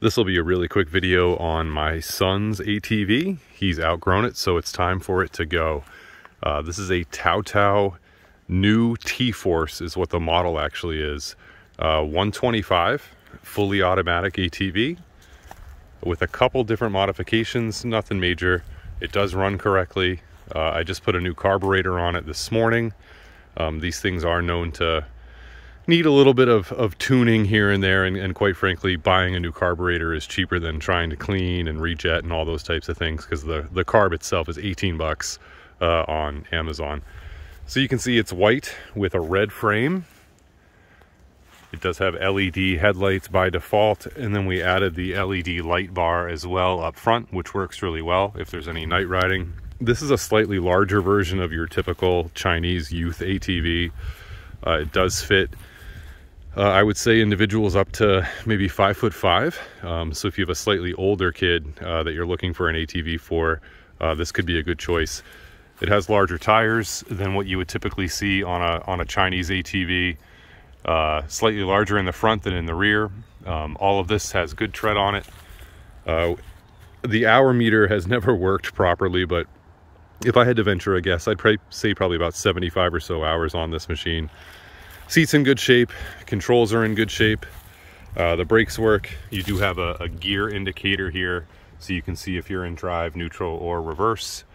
This will be a really quick video on my son's ATV. He's outgrown it, so it's time for it to go. This is a Tao new T-Force is what the model actually is. 125, fully automatic ATV with a couple different modifications, nothing major. It does run correctly. I just put a new carburetor on it this morning. These things are known to need a little bit of tuning here and there, and quite frankly, buying a new carburetor is cheaper than trying to clean and rejet and all those types of things, because the carb itself is 18 bucks on Amazon. So you can see it's white with a red frame. It does have LED headlights by default, and then we added the LED light bar as well up front, which works really well if there's any night riding. This is a slightly larger version of your typical Chinese youth ATV. It does fit, I would say, individuals up to maybe 5'5". So if you have a slightly older kid that you're looking for an ATV for, this could be a good choice. It has larger tires than what you would typically see on a Chinese ATV. Slightly larger in the front than in the rear. All of this has good tread on it. The hour meter has never worked properly, but if I had to venture a guess, I'd say probably about 75 or so hours on this machine. Seat's in good shape, controls are in good shape, the brakes work. You do have a gear indicator here, so you can see if you're in drive, neutral, or reverse.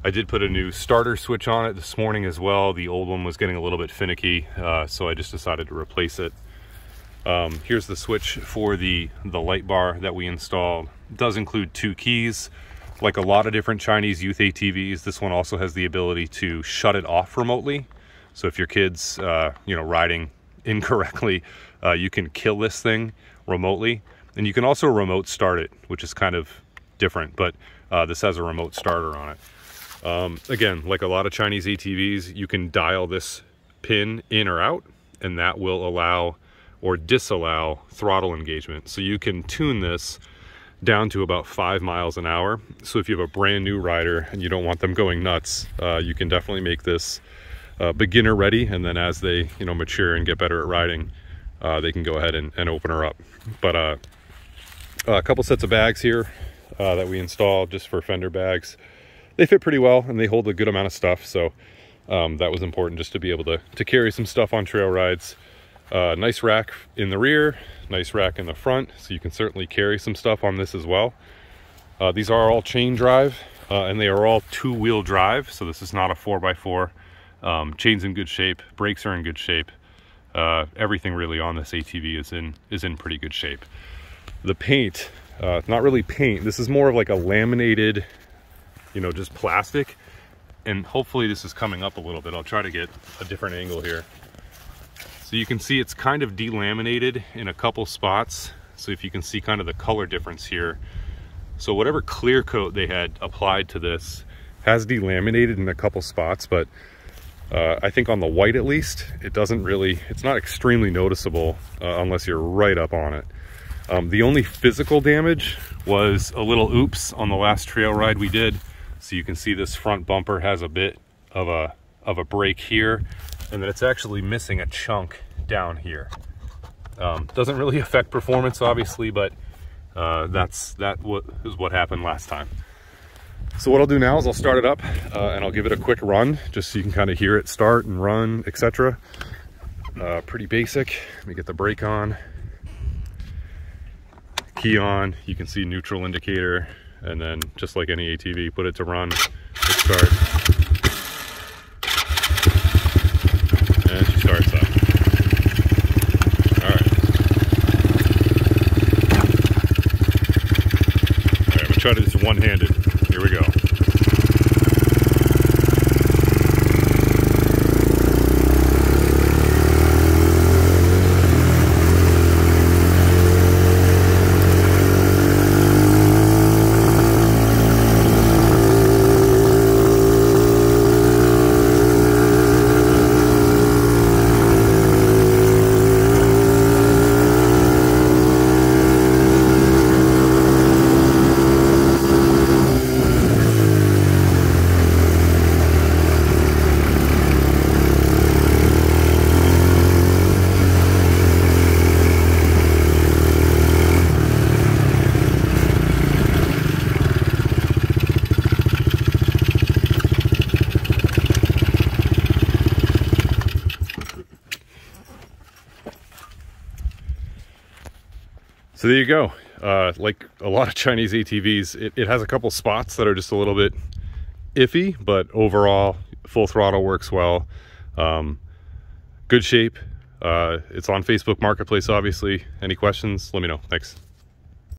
I did put a new starter switch on it this morning as well. The old one was getting a little bit finicky, so I just decided to replace it. Here's the switch for the light bar that we installed. It does include 2 keys. Like a lot of different Chinese youth ATVs, this one also has the ability to shut it off remotely. So if your kid's riding incorrectly, you can kill this thing remotely. And you can also remote start it, which is kind of different, but this has a remote starter on it. Again, like a lot of Chinese ATVs, you can dial this pin in or out, and that will allow or disallow throttle engagement. So you can tune this down to about 5 miles an hour. So if you have a brand new rider and you don't want them going nuts, you can definitely make this beginner ready, and then as they mature and get better at riding, they can go ahead and open her up. But a couple sets of bags here that we installed just for fender bags. They fit pretty well and they hold a good amount of stuff, so that was important just to be able to carry some stuff on trail rides. Nice rack in the rear, nice rack in the front, so you can certainly carry some stuff on this as well. These are all chain drive, and they are all 2-wheel drive, so this is not a 4x4. Chain's in good shape, brakes are in good shape. Everything really on this ATV is in pretty good shape. The paint, not really paint, this is more of like a laminated, just plastic, and hopefully this is coming up a little bit. I'll try to get a different angle here. So you can see it's kind of delaminated in a couple spots. So if you can see kind of the color difference here. So whatever clear coat they had applied to this has delaminated in a couple spots, but I think on the white at least, it's not extremely noticeable unless you're right up on it. The only physical damage was a little oops on the last trail ride we did. So you can see this front bumper has a bit of a break here, and then it's actually missing a chunk down here. Doesn't really affect performance, obviously, but that is what happened last time. So what I'll do now is I'll start it up and I'll give it a quick run, just so you can kind of hear it start and run, etc. Pretty basic. Let me get the brake on, key on. You can see neutral indicator, and then just like any ATV, put it to run, hit start. And she starts up. All right, I'm gonna try to do this one-handed. Here we go. So there you go. Like a lot of Chinese ATVs, it has a couple spots that are just a little bit iffy, but overall full throttle works well. Good shape. It's on Facebook Marketplace, obviously. Any questions, let me know. Thanks.